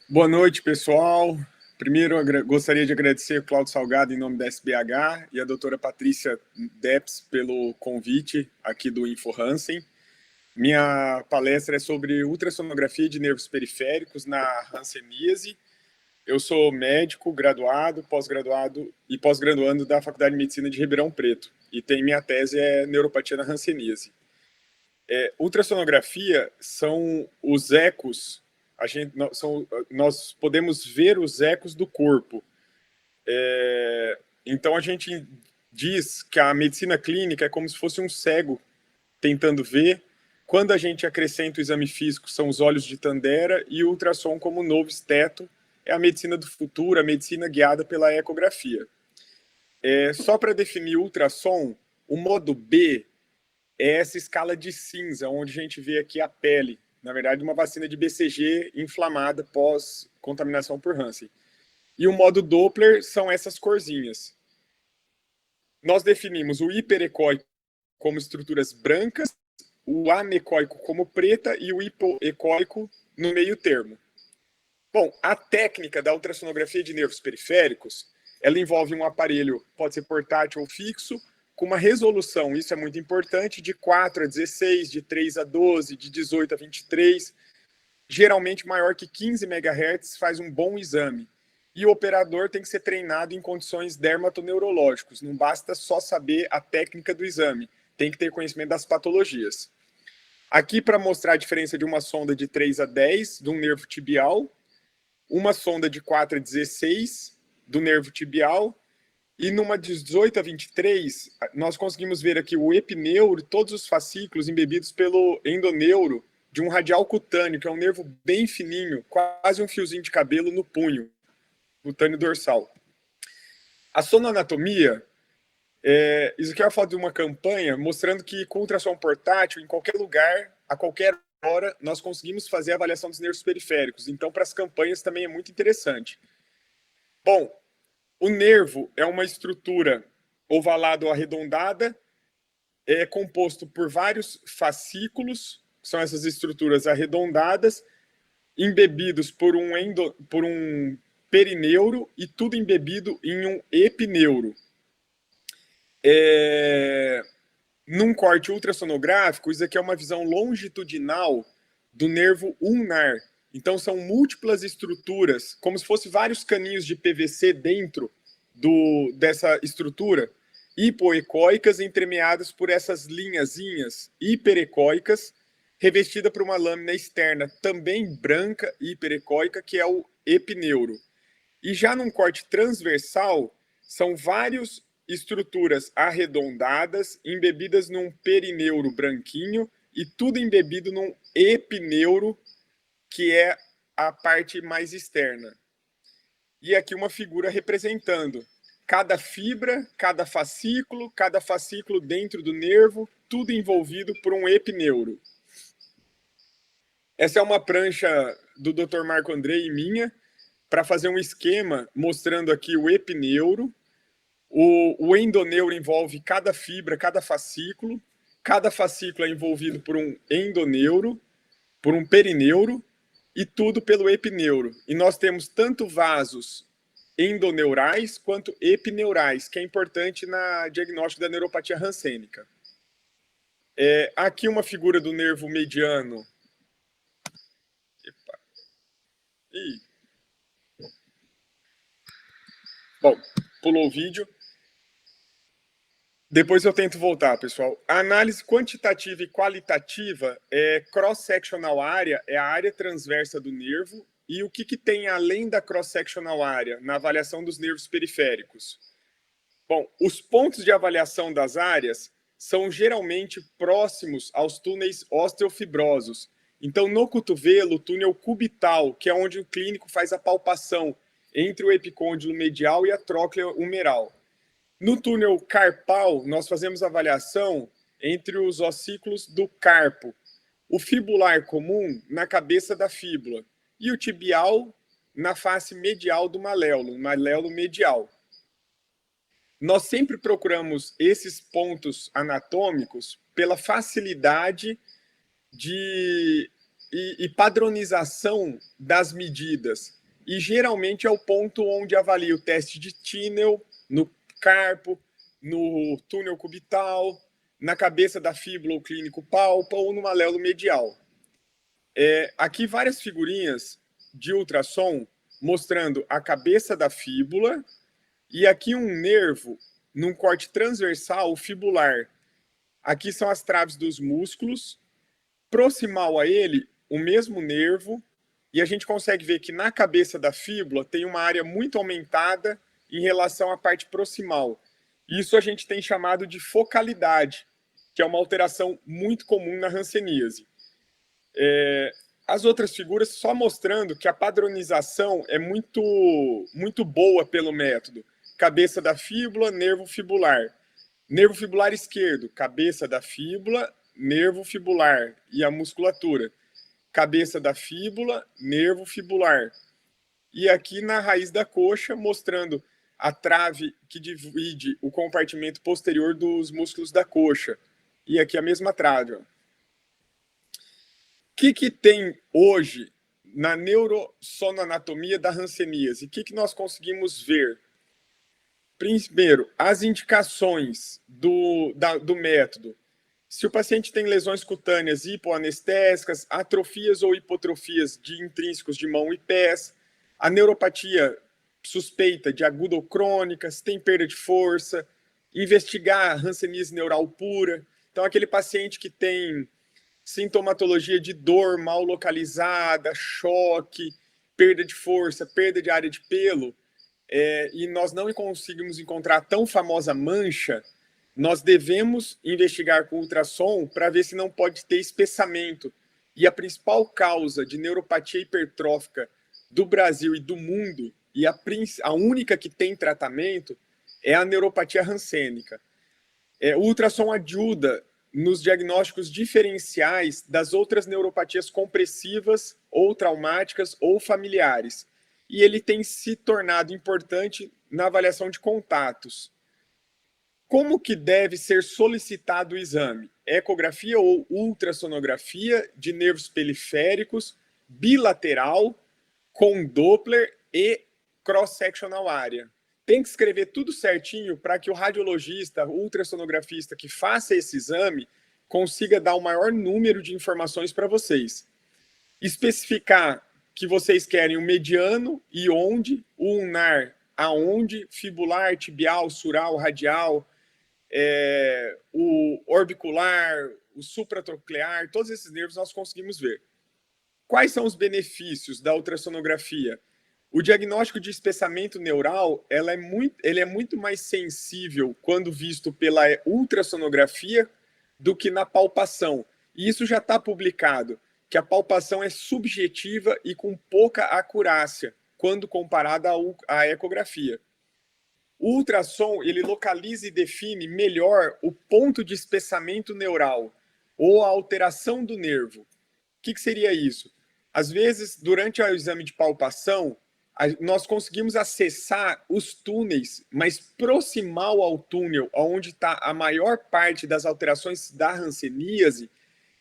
Boa noite, pessoal. Primeiro, gostaria de agradecer o Cláudio Salgado em nome da SBH e a doutora Patrícia Depps pelo convite aqui do Info Hansen. Minha palestra é sobre ultrassonografia de nervos periféricos na hanseníase. Eu sou médico, graduado, pós-graduado e pós-graduando da Faculdade de Medicina de Ribeirão Preto. E minha tese é neuropatia na hanseníase. Ultrassonografia são os ecos, nós podemos ver os ecos do corpo. Então a gente diz que a medicina clínica é como se fosse um cego tentando ver. Quando a gente acrescenta o exame físico, são os olhos de Tandera, e o ultrassom como novo esteto é a medicina do futuro, a medicina guiada pela ecografia. Só para definir o ultrassom, o modo B é essa escala de cinza, onde a gente vê aqui a pele, na verdade, uma vacina de BCG inflamada pós-contaminação por Hansen. E o modo Doppler são essas corzinhas. Nós definimos o hiperecóico como estruturas brancas, o anecoico como preta e o hipoecóico no meio termo. Bom, a técnica da ultrassonografia de nervos periféricos, ela envolve um aparelho, pode ser portátil ou fixo, com uma resolução, isso é muito importante, de 4 a 16, de 3 a 12, de 18 a 23, geralmente maior que 15 MHz, faz um bom exame. E o operador tem que ser treinado em condições dermatoneurológicas, não basta só saber a técnica do exame, tem que ter conhecimento das patologias. Aqui, para mostrar a diferença de uma sonda de 3 a 10 do nervo tibial, uma sonda de 4 a 16 do nervo tibial, e numa 18 a 23, nós conseguimos ver aqui o epineuro, todos os fascículos embebidos pelo endoneuro de um radial cutâneo, que é um nervo bem fininho, quase um fiozinho de cabelo no punho, cutâneo dorsal. A sonoanatomia, isso aqui é uma foto de uma campanha mostrando que com ultrassom portátil, em qualquer lugar, a qualquer hora, nós conseguimos fazer a avaliação dos nervos periféricos. Então, para as campanhas também é muito interessante. Bom, o nervo é uma estrutura ovalada ou arredondada, é composto por vários fascículos, que são essas estruturas arredondadas, embebidos por um perineuro e tudo embebido em um epineuro. Num corte ultrassonográfico, isso aqui é uma visão longitudinal do nervo ulnar. Então, são múltiplas estruturas, como se fossem vários caninhos de PVC dentro dessa estrutura, hipoecóicas, entremeadas por essas linhazinhas hiperecóicas, revestida por uma lâmina externa também branca e hiperecóica, que é o epineuro. E já num corte transversal, são várias estruturas arredondadas, embebidas num perineuro branquinho, e tudo embebido num epineuro, que é a parte mais externa. E aqui uma figura representando cada fibra, cada fascículo dentro do nervo, tudo envolvido por um epineuro. Essa é uma prancha do Dr. Marco Andrei e minha, para fazer um esquema mostrando aqui o epineuro. O endoneuro envolve cada fibra, cada fascículo é envolvido por um endoneuro, por um perineuro, e tudo pelo epineuro. E nós temos tanto vasos endoneurais quanto epineurais, que é importante na diagnóstico da neuropatia hansênica. Aqui uma figura do nervo mediano. Epa. Bom, pulou o vídeo. Depois eu tento voltar, pessoal. A análise quantitativa e qualitativa cross-sectional area, é a área transversa do nervo. E o que tem além da cross-sectional area na avaliação dos nervos periféricos? Bom, os pontos de avaliação das áreas são geralmente próximos aos túneis osteofibrosos. Então, no cotovelo, o túnel cubital, que é onde o clínico faz a palpação entre o epicôndilo medial e a tróclea humeral. No túnel carpal, nós fazemos avaliação entre os ossículos do carpo. O fibular comum na cabeça da fíbula e o tibial na face medial do maléolo, maléolo medial. Nós sempre procuramos esses pontos anatômicos pela facilidade de e padronização das medidas. E geralmente é o ponto onde avalia o teste de Tinel, no carpo, no túnel cubital, na cabeça da fíbula ou clínico palpa ou no maléolo medial. Aqui várias figurinhas de ultrassom mostrando a cabeça da fíbula e aqui um nervo num corte transversal fibular. Aqui são as traves dos músculos. Proximal a ele, o mesmo nervo, e a gente consegue ver que na cabeça da fíbula tem uma área muito aumentada em relação à parte proximal. Isso a gente tem chamado de focalidade, que é uma alteração muito comum na hanseníase. As outras figuras só mostrando que a padronização é muito boa pelo método. Cabeça da fíbula, nervo fibular. Nervo fibular esquerdo, cabeça da fíbula, nervo fibular e a musculatura. Cabeça da fíbula, nervo fibular. E aqui na raiz da coxa, mostrando a trave que divide o compartimento posterior dos músculos da coxa. E aqui a mesma trave. O que tem hoje na neurosonoanatomia da hanseníase? O que nós conseguimos ver? Primeiro, as indicações do método. Se o paciente tem lesões cutâneas hipoanestésicas, atrofias ou hipotrofias de intrínsecos de mão e pés, a neuropatia suspeita de aguda ou crônica, se tem perda de força, investigar a hanseníase neural pura. Então, aquele paciente que tem sintomatologia de dor mal localizada, choque, perda de força, perda de área de pelo, e nós não conseguimos encontrar a tão famosa mancha, nós devemos investigar com ultrassom para ver se não pode ter espessamento. E a principal causa de neuropatia hipertrófica do Brasil e do mundo, e a única que tem tratamento, é a neuropatia hansênica. O ultrassom ajuda nos diagnósticos diferenciais das outras neuropatias compressivas ou traumáticas ou familiares. E ele tem se tornado importante na avaliação de contatos. Como que deve ser solicitado o exame? Ecografia ou ultrassonografia de nervos periféricos, bilateral, com Doppler e cross-sectional area. Tem que escrever tudo certinho para que o radiologista, o ultrassonografista que faça esse exame consiga dar o maior número de informações para vocês. Especificar que vocês querem o mediano e onde, o ulnar aonde, fibular, tibial, sural, radial, o orbicular, o supratroclear, todos esses nervos nós conseguimos ver. Quais são os benefícios da ultrassonografia? O diagnóstico de espessamento neural ele é muito mais sensível quando visto pela ultrassonografia do que na palpação. E isso já está publicado, que a palpação é subjetiva e com pouca acurácia quando comparada à ecografia. O ultrassom ele localiza e define melhor o ponto de espessamento neural ou a alteração do nervo. O que seria isso? Às vezes, durante o exame de palpação, nós conseguimos acessar os túneis, mas proximal ao túnel, onde está a maior parte das alterações da hanseníase,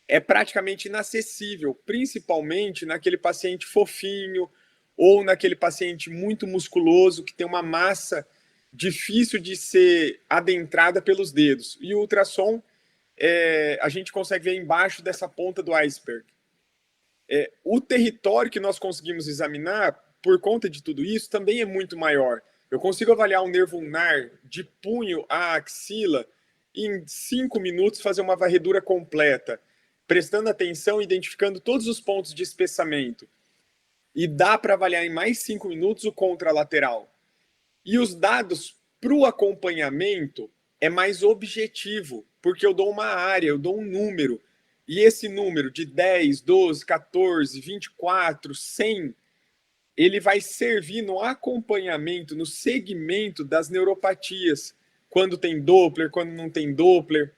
é praticamente inacessível, principalmente naquele paciente fofinho ou naquele paciente muito musculoso que tem uma massa difícil de ser adentrada pelos dedos. E o ultrassom, a gente consegue ver embaixo dessa ponta do iceberg. O território que nós conseguimos examinar, por conta de tudo isso, também é muito maior. Eu consigo avaliar um nervo ulnar de punho à axila e em 5 minutos fazer uma varredura completa, prestando atenção e identificando todos os pontos de espessamento. E dá para avaliar em mais 5 minutos o contralateral. E os dados para o acompanhamento é mais objetivo, porque eu dou uma área, eu dou um número. E esse número de 10, 12, 14, 24, 100, ele vai servir no acompanhamento, no segmento das neuropatias, quando tem Doppler, quando não tem Doppler.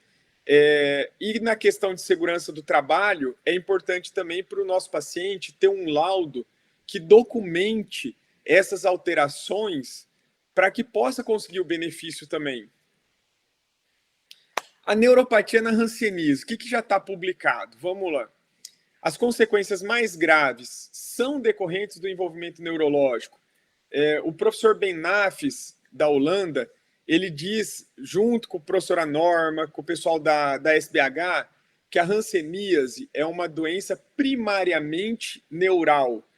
E na questão de segurança do trabalho, é importante também para o nosso paciente ter um laudo que documente essas alterações para que possa conseguir o benefício também. A neuropatia na hanseníase, o que já está publicado? Vamos lá. As consequências mais graves são decorrentes do envolvimento neurológico. O professor Ben Nafis, da Holanda, ele diz, junto com o professor Norma, com o pessoal da SBH, que a hanseníase é uma doença primariamente neural,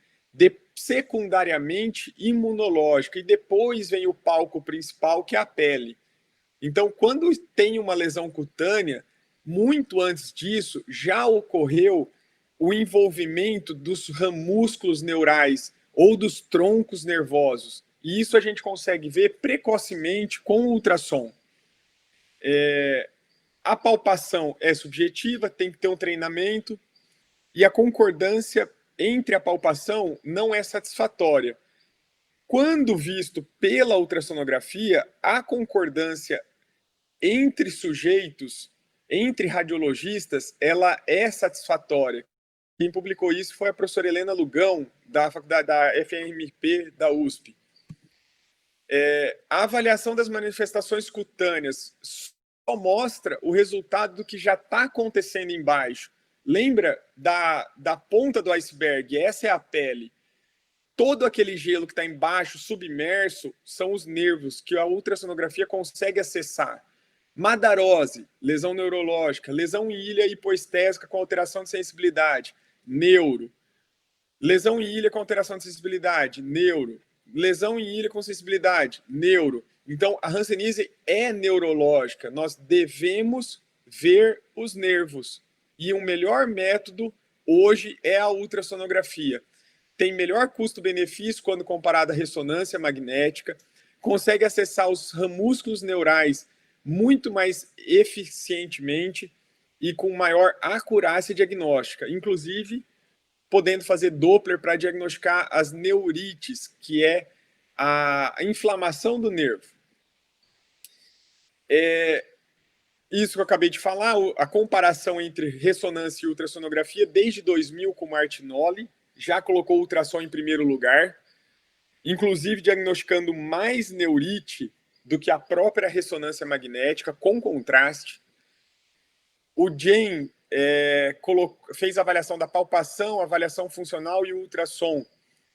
secundariamente imunológica, e depois vem o palco principal, que é a pele. Então, quando tem uma lesão cutânea, muito antes disso, já ocorreu o envolvimento dos ramúsculos neurais ou dos troncos nervosos. E isso a gente consegue ver precocemente com o ultrassom. A palpação é subjetiva, tem que ter um treinamento, e a concordância entre a palpação não é satisfatória. Quando visto pela ultrassonografia, a concordância entre sujeitos, entre radiologistas, ela é satisfatória. Quem publicou isso foi a professora Helena Lugão, da faculdade da FRMP da USP. A avaliação das manifestações cutâneas só mostra o resultado do que já está acontecendo embaixo. Lembra da ponta do iceberg? Essa é a pele. Todo aquele gelo que está embaixo, submerso, são os nervos que a ultrassonografia consegue acessar. Madarose, lesão neurológica, lesão em ilha hipoestésica com alteração de sensibilidade, neuro. Lesão em ilha com alteração de sensibilidade, neuro. Lesão em ilha com sensibilidade, neuro. Então, a hanseníase é neurológica. Nós devemos ver os nervos. E o melhor método hoje é a ultrassonografia. Tem melhor custo-benefício quando comparado à ressonância magnética, consegue acessar os ramúsculos neurais muito mais eficientemente e com maior acurácia diagnóstica, inclusive podendo fazer Doppler para diagnosticar as neurites, que é a inflamação do nervo. Isso que eu acabei de falar, a comparação entre ressonância e ultrassonografia, desde 2000 com Martinoli, já colocou o ultrassom em primeiro lugar, inclusive diagnosticando mais neurite do que a própria ressonância magnética, com contraste. O Jane fez a avaliação da palpação, avaliação funcional e o ultrassom.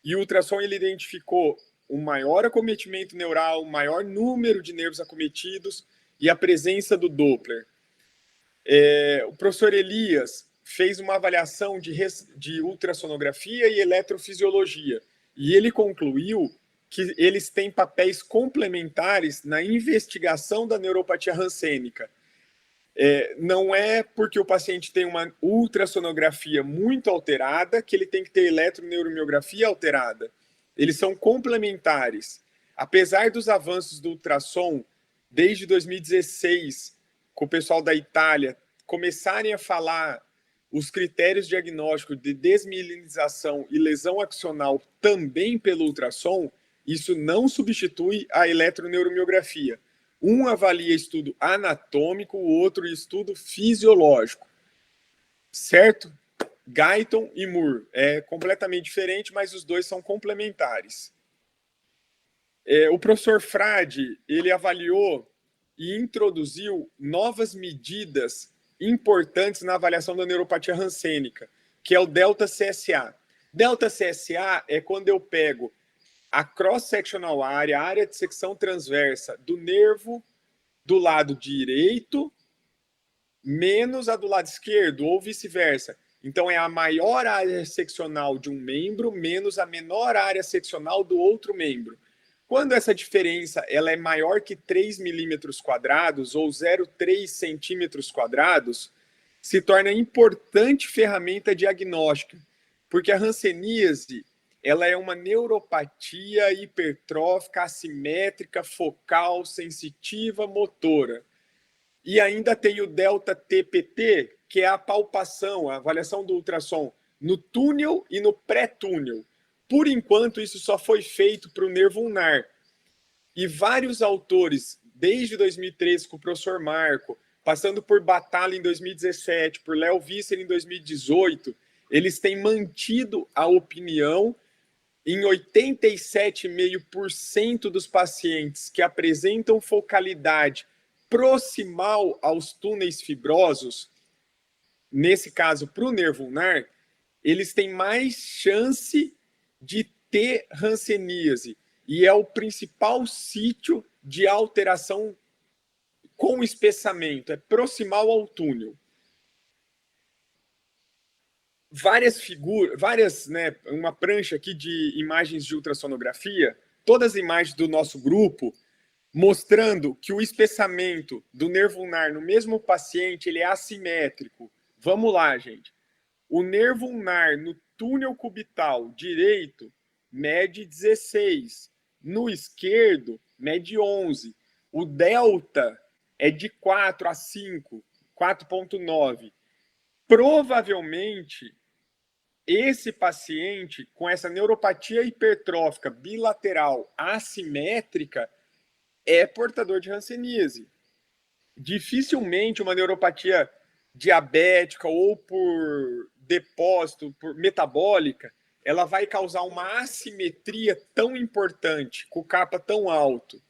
E o ultrassom ele identificou o maior acometimento neural, o maior número de nervos acometidos e a presença do Doppler. O professor Elias fez uma avaliação de ultrassonografia e eletrofisiologia. E ele concluiu que eles têm papéis complementares na investigação da neuropatia rancênica. Não é porque o paciente tem uma ultrassonografia muito alterada que ele tem que ter eletroneuromiografia alterada. Eles são complementares. Apesar dos avanços do ultrassom, desde 2016, com o pessoal da Itália, começarem a falar os critérios diagnósticos de desmielinização e lesão axonal também pelo ultrassom, isso não substitui a eletroneuromiografia. Um avalia estudo anatômico, o outro estudo fisiológico. Certo? Guyton e Moore. É completamente diferente, mas os dois são complementares. O professor Frade, ele avaliou e introduziu novas medidas importantes na avaliação da neuropatia rancênica, que é o delta-CSA. Delta-CSA é quando eu pego a cross-sectional area, a área de secção transversa do nervo do lado direito menos a do lado esquerdo, ou vice-versa. Então, é a maior área seccional de um membro menos a menor área seccional do outro membro. Quando essa diferença ela é maior que 3 milímetros quadrados ou 0,3 centímetros quadrados, se torna importante ferramenta diagnóstica, porque a hanseníase ela é uma neuropatia hipertrófica, assimétrica, focal, sensitiva, motora. E ainda tem o delta-TPT, que é a palpação, a avaliação do ultrassom no túnel e no pré-túnel. Por enquanto, isso só foi feito para o nervo ulnar. E vários autores, desde 2013, com o professor Marco, passando por Batalla em 2017, por Léo Visser em 2018, eles têm mantido a opinião em 87,5% dos pacientes que apresentam focalidade proximal aos túneis fibrosos, nesse caso para o nervo ulnar, eles têm mais chance de ter hanseníase. E é o principal sítio de alteração com espessamento, é proximal ao túnel. Várias figuras, né, uma prancha aqui de imagens de ultrassonografia, todas as imagens do nosso grupo, mostrando que o espessamento do nervo ulnar no mesmo paciente ele é assimétrico. Vamos lá, gente. O nervo ulnar no túnel cubital direito mede 16, no esquerdo mede 11. O delta é de 4 a 5, 4,9. Provavelmente, esse paciente com essa neuropatia hipertrófica bilateral assimétrica é portador de hanseníase. Dificilmente uma neuropatia diabética ou por depósito, por metabólica, ela vai causar uma assimetria tão importante, com capa tão alto.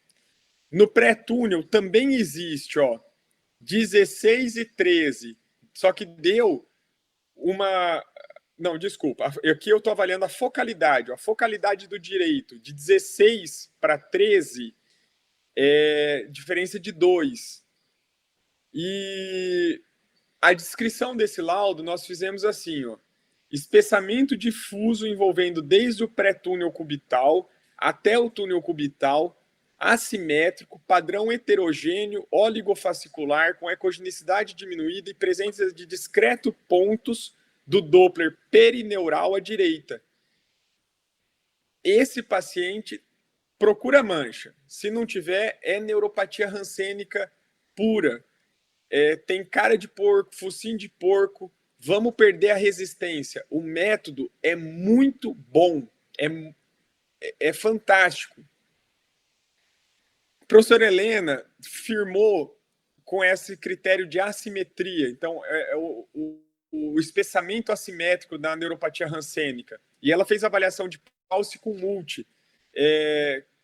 No pré-túnel também existe, ó, 16 e 13, só que deu uma... Não, desculpa, aqui eu estou avaliando a focalidade. A focalidade do direito, de 16 para 13, é diferença de 2. E a descrição desse laudo nós fizemos assim, ó, espessamento difuso envolvendo desde o pré-túnel cubital até o túnel cubital, assimétrico, padrão heterogêneo, oligofascicular, com ecogenicidade diminuída e presença de discretos pontos do Doppler perineural à direita. Esse paciente procura mancha. Se não tiver, é neuropatia rancênica pura. Tem cara de porco, focinho de porco. Vamos perder a resistência. O método é muito bom. É fantástico. A professora Helena firmou com esse critério de assimetria. Então, o espessamento assimétrico da neuropatia rancênica. E ela fez avaliação de pulse com multi.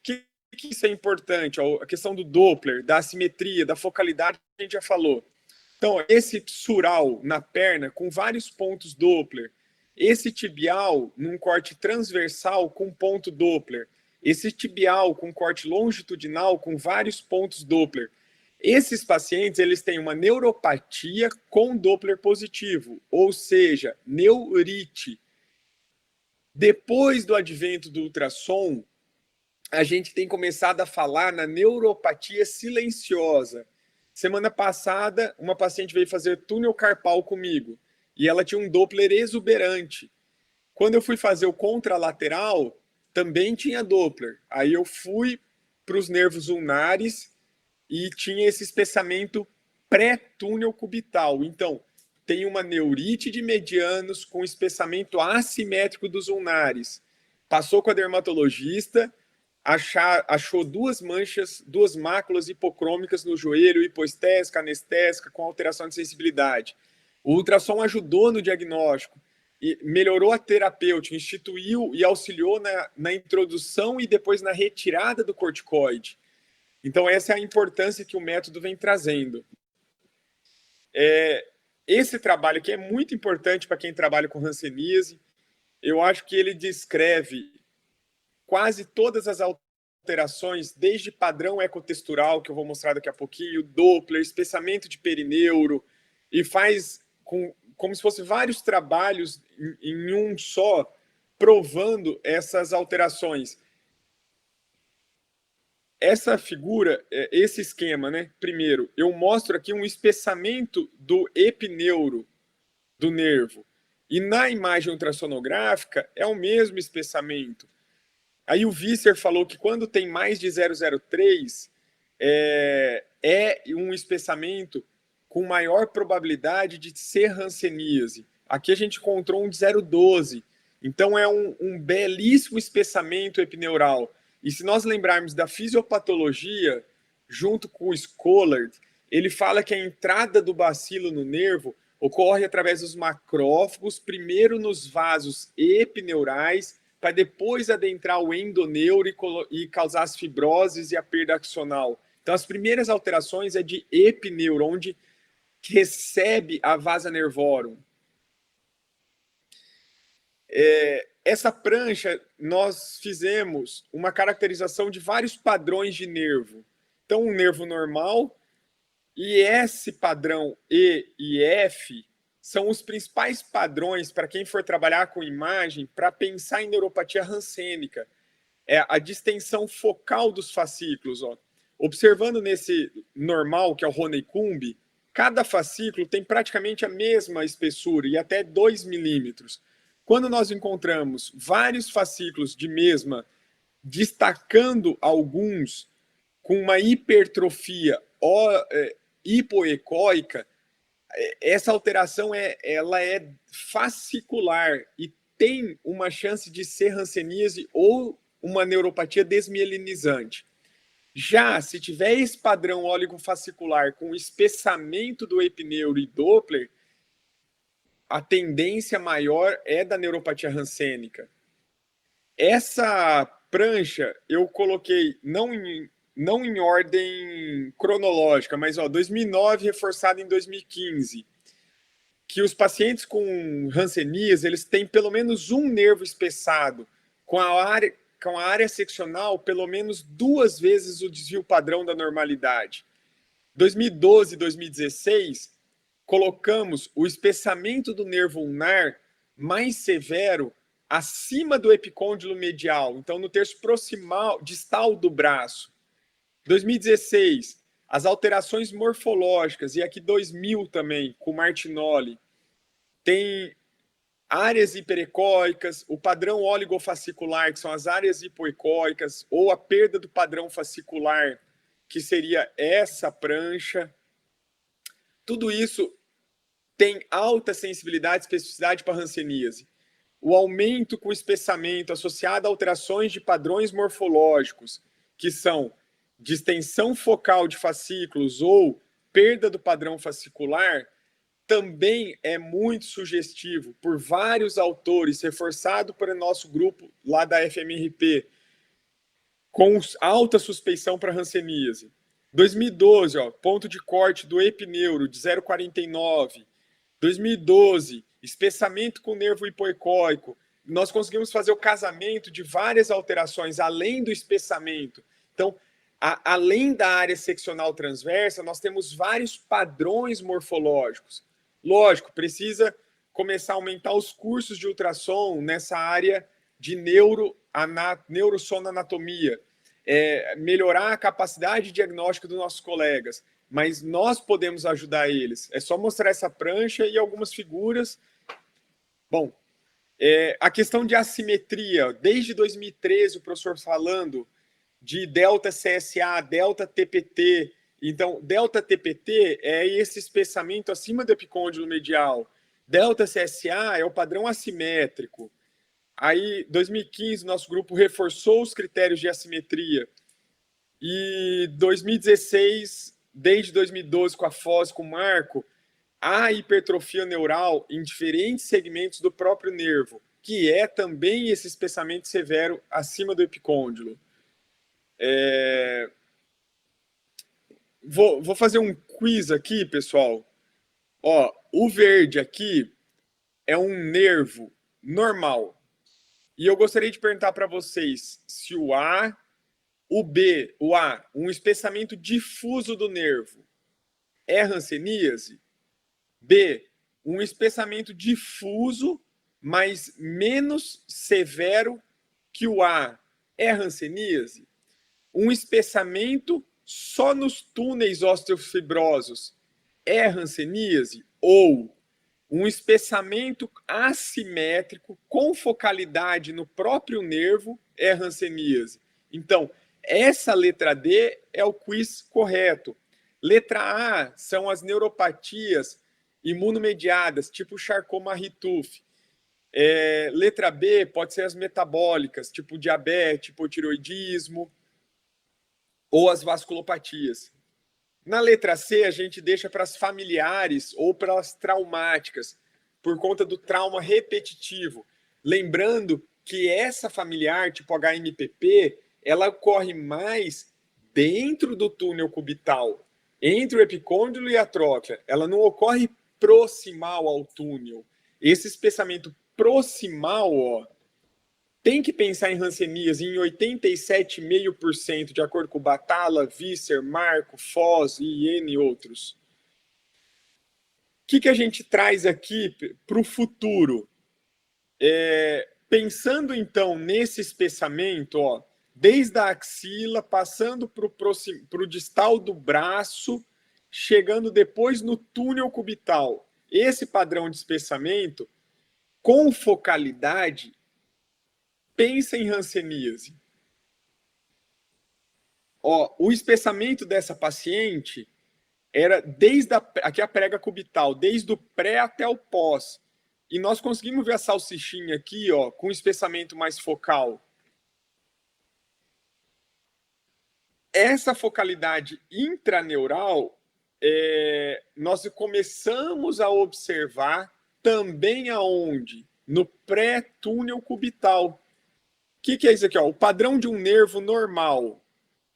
Que isso é importante? A questão do Doppler, da assimetria, da focalidade, a gente já falou. Então, esse psural na perna com vários pontos Doppler. Esse tibial num corte transversal com ponto Doppler. Esse tibial com corte longitudinal com vários pontos Doppler. Esses pacientes, eles têm uma neuropatia com Doppler positivo, ou seja, neurite. Depois do advento do ultrassom, a gente tem começado a falar na neuropatia silenciosa. Semana passada, uma paciente veio fazer túnel carpal comigo e ela tinha um Doppler exuberante. Quando eu fui fazer o contralateral, também tinha Doppler. Aí eu fui para os nervos ulnares e tinha esse espessamento pré-túnel cubital. Então, tem uma neurite de medianos com espessamento assimétrico dos ulnares. Passou com a dermatologista, achou duas manchas, duas máculas hipocrômicas no joelho, hipoestésica, anestésica, com alteração de sensibilidade. O ultrassom ajudou no diagnóstico, e melhorou a terapêutica, instituiu e auxiliou na introdução e depois na retirada do corticoide. Então, essa é a importância que o método vem trazendo. Esse trabalho aqui é muito importante para quem trabalha com hanseníase. Eu acho que ele descreve quase todas as alterações, desde padrão ecotextural, que eu vou mostrar daqui a pouquinho, Doppler, espessamento de perineuro, e faz como se fossem vários trabalhos em um só, provando essas alterações. Essa figura, esse esquema, né? Primeiro, eu mostro aqui um espessamento do epineuro do nervo. E na imagem ultrassonográfica é o mesmo espessamento. Aí o Visser falou que quando tem mais de 0,03, é um espessamento com maior probabilidade de ser hanseníase. Aqui a gente encontrou um de 0,12. Então é um belíssimo espessamento epineural. E se nós lembrarmos da fisiopatologia, junto com o Schollard, ele fala que a entrada do bacilo no nervo ocorre através dos macrófagos, primeiro nos vasos epineurais, para depois adentrar o endoneuro e causar as fibroses e a perda axonal. Então, as primeiras alterações é de epineuro, onde recebe a vasa nervorum. Essa prancha, nós fizemos uma caracterização de vários padrões de nervo. Então, um nervo normal, e esse padrão E e F são os principais padrões para quem for trabalhar com imagem para pensar em neuropatia rancênica. É a distensão focal dos fascículos. Ó. Observando nesse normal, que é o Honeycomb, cada fascículo tem praticamente a mesma espessura e até 2 milímetros. Quando nós encontramos vários fascículos de mesma, destacando alguns com uma hipertrofia hipoecóica, essa alteração ela é fascicular e tem uma chance de ser hanseníase ou uma neuropatia desmielinizante. Já se tiver esse padrão oligofascicular com espessamento do epineuro e Doppler, a tendência maior é da neuropatia rancênica. Essa prancha eu coloquei não em ordem cronológica, mas 2009 reforçado em 2015, que os pacientes com hanseníase, eles têm pelo menos um nervo espessado, com a área seccional pelo menos 2 vezes o desvio padrão da normalidade. 2012 e 2016, colocamos o espessamento do nervo ulnar mais severo acima do epicôndilo medial, então no terço proximal, distal do braço. 2016, as alterações morfológicas, e aqui 2000 também, com Martinoli, tem áreas hiperecóicas, o padrão oligofascicular, que são as áreas hipoecóicas, ou a perda do padrão fascicular, que seria essa prancha. Tudo isso tem alta sensibilidade e especificidade para hanseníase. O aumento com espessamento associado a alterações de padrões morfológicos, que são distensão focal de fascículos ou perda do padrão fascicular, também é muito sugestivo por vários autores, reforçado por nosso grupo lá da FMRP, com alta suspeição para hanseníase. 2012, ponto de corte do epineuro de 0,49. 2012, espessamento com nervo hipoecóico. Nós conseguimos fazer o casamento de várias alterações, além do espessamento. Então, além da área seccional transversa, nós temos vários padrões morfológicos. Lógico, precisa começar a aumentar os cursos de ultrassom nessa área de neurossonoanatomia, melhorar a capacidade diagnóstica dos nossos colegas, mas nós podemos ajudar eles. É só mostrar essa prancha e algumas figuras. Bom, a questão de assimetria, desde 2013 o professor falando de delta CSA, delta TPT. Então, delta TPT é esse espessamento acima do epicôndilo medial. Delta CSA é o padrão assimétrico. Aí, 2015, nosso grupo reforçou os critérios de assimetria. E 2016, desde 2012, com a FOS, com o Marco, há hipertrofia neural em diferentes segmentos do próprio nervo, que é também esse espessamento severo acima do epicôndilo. Vou fazer um quiz aqui, pessoal. O verde aqui é um nervo normal. E eu gostaria de perguntar para vocês se o A, um espessamento difuso do nervo, é hanseníase? B, um espessamento difuso, mas menos severo que o A, é hanseníase? Um espessamento só nos túneis osteofibrosos, é hanseníase? Ou um espessamento assimétrico com focalidade no próprio nervo, é hanseníase? Então, essa letra D é o quiz correto. Letra A são as neuropatias imunomediadas, tipo Charcot-Marie-Tooth. Letra B pode ser as metabólicas, tipo diabetes, hipotireoidismo, ou as vasculopatias. Na letra C, a gente deixa para as familiares ou para as traumáticas, por conta do trauma repetitivo. Lembrando que essa familiar, tipo HMPP, ela ocorre mais dentro do túnel cubital, entre o epicôndilo e a tróclea. Ela não ocorre proximal ao túnel. Esse espessamento proximal, ó, tem que pensar em hanseníase em 87,5%, de acordo com Batalla, Visser, Marco, Foz e N outros. O que a gente traz aqui para o futuro? Pensando, então, nesse espessamento, ó, desde a axila, passando para o distal do braço, chegando depois no túnel cubital. Esse padrão de espessamento, com focalidade, pensa em hanseníase. Ó, o espessamento dessa paciente era desde aqui a prega cubital, desde o pré até o pós. E nós conseguimos ver a salsichinha aqui, ó, com espessamento mais focal. Essa focalidade intraneural, nós começamos a observar também aonde? No pré-túnel cubital. O que é isso aqui? Ó? O padrão de um nervo normal.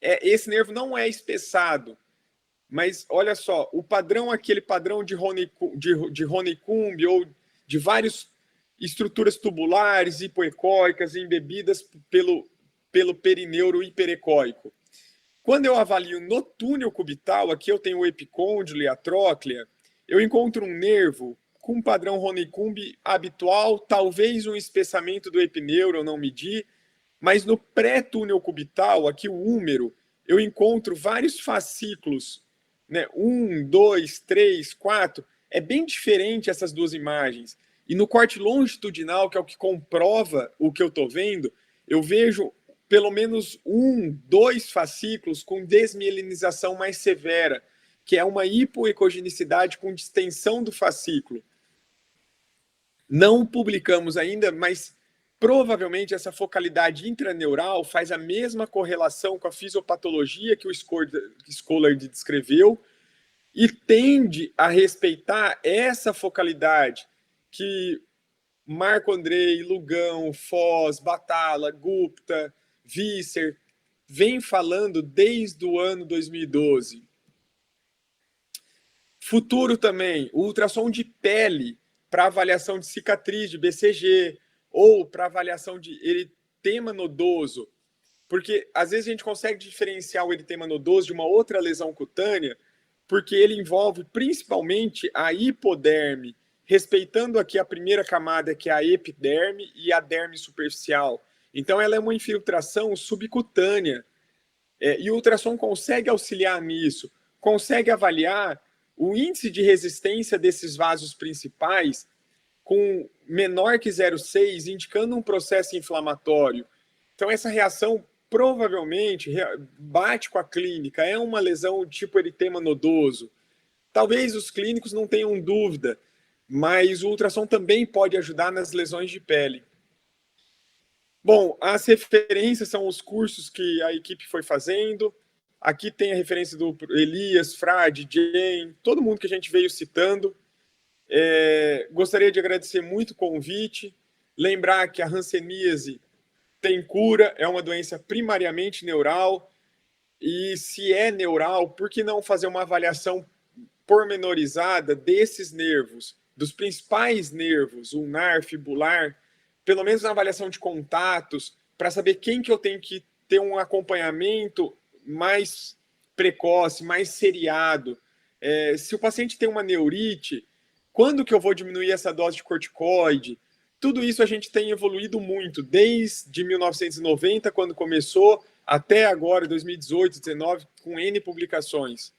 Esse nervo não é espessado. Mas olha só, o padrão, aquele padrão de Honeycomb ou de várias estruturas tubulares, hipoecóicas, embebidas pelo perineuro hiperecóico. Quando eu avalio no túnel cubital, aqui eu tenho o epicôndilo e a tróclea, eu encontro um nervo com um padrão Honeycomb habitual, talvez um espessamento do epineuro, eu não medi, mas no pré-túnel cubital, aqui o húmero, eu encontro vários fascículos, né? 1, 2, 3, 4, é bem diferente essas duas imagens. E no corte longitudinal, que é o que comprova o que eu estou vendo, eu vejo pelo menos 1, 2 fascículos com desmielinização mais severa, que é uma hipoecogenicidade com distensão do fascículo. Não publicamos ainda, mas provavelmente essa focalidade intraneural faz a mesma correlação com a fisiopatologia que o Schollard descreveu e tende a respeitar essa focalidade que Marco Andrei, Lugão, Foz, Batalla, Gupta, Visser vem falando desde o ano 2012. Futuro também, o ultrassom de pele para avaliação de cicatriz de BCG ou para avaliação de eritema nodoso, porque às vezes a gente consegue diferenciar o eritema nodoso de uma outra lesão cutânea, porque ele envolve principalmente a hipoderme, respeitando aqui a primeira camada, que é a epiderme e a derme superficial. Então ela é uma infiltração subcutânea, e o ultrassom consegue auxiliar nisso, consegue avaliar o índice de resistência desses vasos principais com menor que 0,6, indicando um processo inflamatório. Então essa reação provavelmente bate com a clínica, é uma lesão tipo eritema nodoso. Talvez os clínicos não tenham dúvida, mas o ultrassom também pode ajudar nas lesões de pele. Bom, as referências são os cursos que a equipe foi fazendo. Aqui tem a referência do Elias, Frade, Jane, todo mundo que a gente veio citando. Gostaria de agradecer muito o convite, lembrar que a hanseníase tem cura, é uma doença primariamente neural, e se é neural, por que não fazer uma avaliação pormenorizada desses nervos, dos principais nervos, ulnar, fibular, pelo menos na avaliação de contatos, para saber quem que eu tenho que ter um acompanhamento mais precoce, mais seriado. Se o paciente tem uma neurite, quando que eu vou diminuir essa dose de corticoide? Tudo isso a gente tem evoluído muito, desde 1990, quando começou, até agora, 2018, 2019, com N publicações.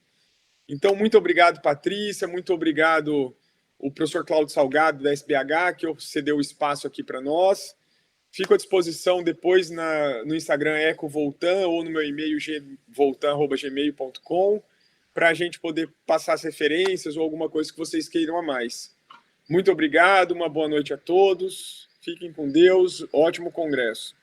Então, muito obrigado, Patrícia, muito obrigado o professor Cláudio Salgado, da SBH, que cedeu o espaço aqui para nós. Fico à disposição depois no Instagram EcoVoltan ou no meu e-mail voltan@gmail.com para a gente poder passar as referências ou alguma coisa que vocês queiram a mais. Muito obrigado, uma boa noite a todos, fiquem com Deus, ótimo congresso.